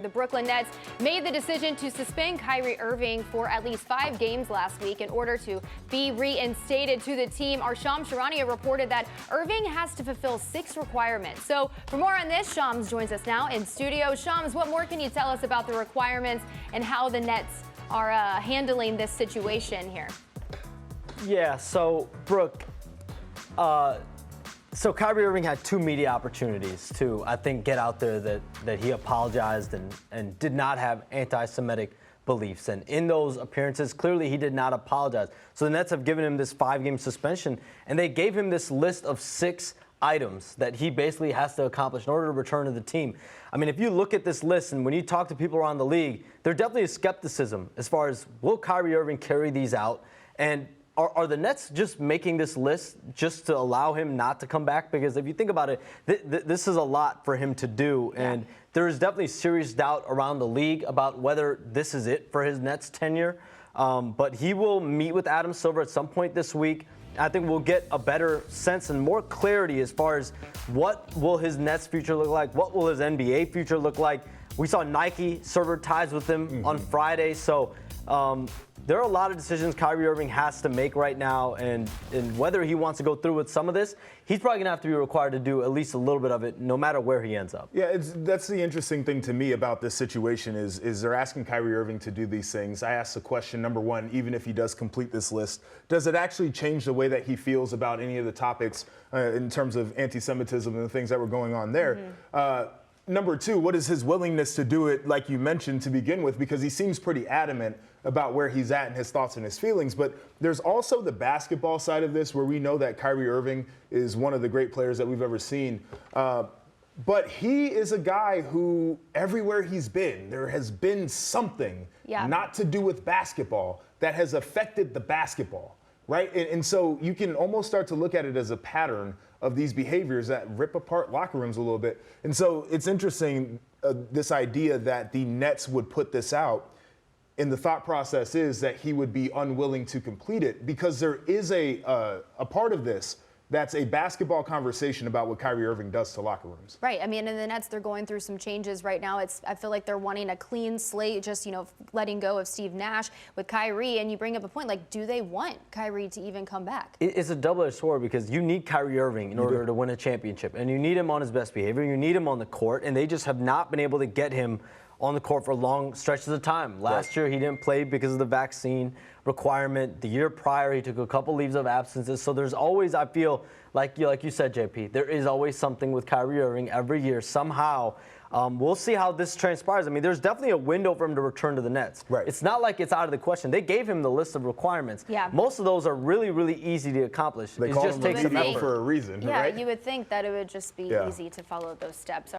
The Brooklyn Nets made the decision to suspend Kyrie Irving for at least 5 games last week in order to be reinstated to the team. Our Shams Charania reported that Irving has to fulfill 6 requirements. So for more on this, Shams joins us now in studio. Shams, what more can you tell us about the requirements and how the Nets are handling this situation here? Yeah, so Brooke, so Kyrie Irving had 2 media opportunities to, I think, get out there that he apologized and did not have anti-Semitic beliefs. And in those appearances, clearly he did not apologize. So the Nets have given him this 5-game suspension, and they gave him this list of 6 items that he basically has to accomplish in order to return to the team. I mean, if you look at this list and when you talk to people around the league, there's definitely a skepticism as far as will Kyrie Irving carry these out? And are the Nets just making this list just to allow him not to come back? Because if you think about it, this is a lot for him to do. And there is definitely serious doubt around the league about whether this is it for his Nets tenure. But he will meet with Adam Silver at some point this week. I think we'll get a better sense and more clarity as far as what will his Nets future look like, what will his NBA future look like. We saw Nike sever ties with him on Friday. So there are a lot of decisions Kyrie Irving has to make right now, and whether he wants to go through with some of this, he's probably going to have to be required to do at least a little bit of it, no matter where he ends up. Yeah, that's the interesting thing to me about this situation is they're asking Kyrie Irving to do these things. I asked the question, number one, even if he does complete this list, does it actually change the way that he feels about any of the topics in terms of anti-Semitism and the things that were going on there? Number two, what is his willingness to do it, like you mentioned, to begin with? Because he seems pretty adamant about where he's at and his thoughts and his feelings. But there's also the basketball side of this, where we know that Kyrie Irving is one of the great players that we've ever seen. But he is a guy who, everywhere he's been, there has been something not to do with basketball that has affected the basketball, right? And so you can almost start to look at it as a pattern of these behaviors that rip apart locker rooms a little bit. And so it's interesting, this idea that the Nets would put this out, and the thought process is that he would be unwilling to complete it, because there is a part of this that's a basketball conversation about what Kyrie Irving does to locker rooms. Right. I mean, in the Nets, they're going through some changes right now. I feel like they're wanting a clean slate, just, letting go of Steve Nash with Kyrie. And you bring up a point, like, do they want Kyrie to even come back? It's a double-edged sword, because you need Kyrie Irving in order to win a championship. And you need him on his best behavior. You need him on the court. And they just have not been able to get him on the court for long stretches of time. Last year, he didn't play because of the vaccine requirement. The year prior, he took a couple leaves of absences. So there's always, I feel, like you said, JP, there is always something with Kyrie Irving every year somehow. We'll see how this transpires. I mean, there's definitely a window for him to return to the Nets. Right. It's not like it's out of the question. They gave him the list of requirements. Yeah. Most of those are really, really easy to accomplish. They call them for a reason, yeah, right? You would think that it would just be easy to follow those steps.